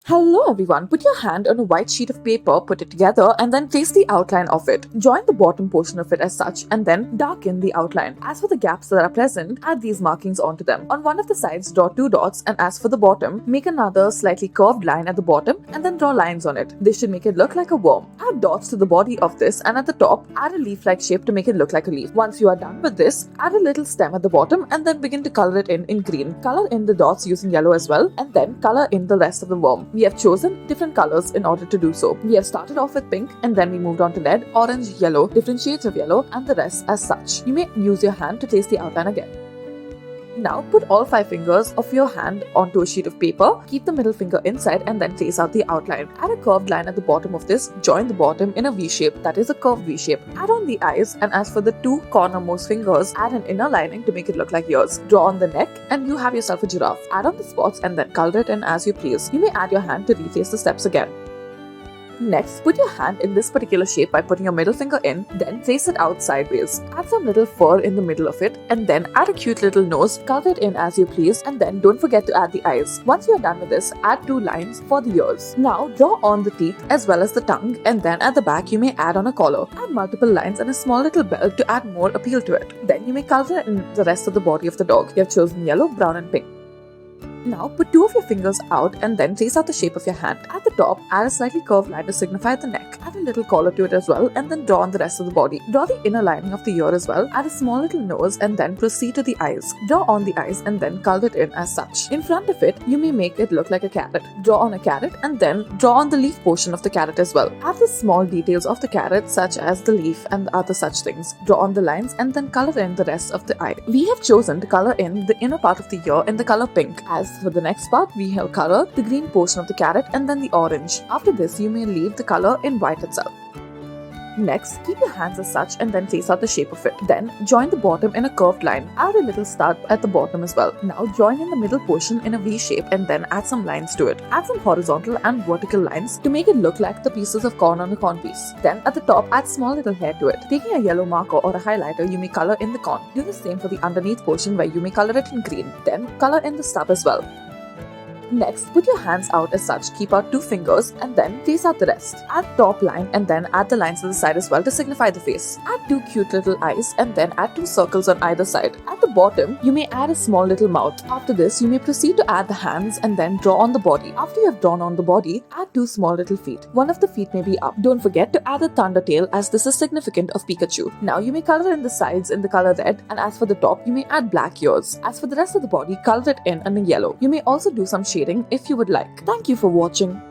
Hello everyone, put your hand on a white sheet of paper, put it together and then trace the outline of it. Join the bottom portion of it as such and then darken the outline. As for the gaps that are present, add these markings onto them. On one of the sides, draw 2 dots, and as for the bottom, make another slightly curved line at the bottom and then draw lines on it. This should make it look like a worm. Add dots to the body of this, and at the top, add a leaf-like shape to make it look like a leaf. Once you are done with this, add a little stem at the bottom and then begin to color it in green. Color in the dots using yellow as well, and then color in the rest of the worm. We have chosen different colors in order to do so. We have started off with pink and then we moved on to red, orange, yellow, different shades of yellow, and the rest as such. You may use your hand to trace the outline again. Now put all 5 fingers of your hand onto a sheet of paper, keep the middle finger inside and then trace out the outline. Add a curved line at the bottom of this, join the bottom in a V shape, that is a curved V shape. Add on the eyes, and as for the 2 cornermost fingers, add an inner lining to make it look like ears. Draw on the neck and you have yourself a giraffe. Add on the spots and then color it in as you please. You may add your hand to retrace the steps again. Next, put your hand in this particular shape by putting your middle finger in, then trace it out sideways. Add some little fur in the middle of it, and then add a cute little nose, color it in as you please, and then don't forget to add the eyes. Once you are done with this, add 2 lines for the ears. Now, draw on the teeth as well as the tongue, and then at the back you may add on a collar. Add multiple lines and a small little belt to add more appeal to it. Then you may color in the rest of the body of the dog. You have chosen yellow, brown, and pink. Now put 2 of your fingers out and then trace out the shape of your hand. At the top, add a slightly curved line to signify the neck. Add a little collar to it as well and then draw on the rest of the body. Draw the inner lining of the ear as well. Add a small little nose and then proceed to the eyes. Draw on the eyes and then color it in as such. In front of it, you may make it look like a carrot. Draw on a carrot and then draw on the leaf portion of the carrot as well. Add the small details of the carrot such as the leaf and other such things. Draw on the lines and then color in the rest of the eye. We have chosen to color in the inner part of the ear in the color pink. As for the next part, we have colored the green portion of the carrot and then the orange. After this, you may leave the color in white itself. Next, keep your hands as such and then trace out the shape of it. Then, join the bottom in a curved line. Add a little stud at the bottom as well. Now, join in the middle portion in a V shape and then add some lines to it. Add some horizontal and vertical lines to make it look like the pieces of corn on a corn piece. Then, at the top, add small little hair to it. Taking a yellow marker or a highlighter, you may color in the corn. Do the same for the underneath portion where you may color it in green. Then, color in the stub as well. Next, put your hands out as such, keep out 2 fingers and then trace out the rest. Add top line and then add the lines to the side as well to signify the face. Add 2 cute little eyes and then add 2 circles on either side. At the bottom, you may add a small little mouth. After this, you may proceed to add the hands and then draw on the body. After you have drawn on the body, add 2 small little feet. One of the feet may be up. Don't forget to add a thunder tail as this is significant of Pikachu. Now you may color in the sides in the color red, and as for the top, you may add black ears. As for the rest of the body, color it in yellow. You may also do some shading if you would like. Thank you for watching.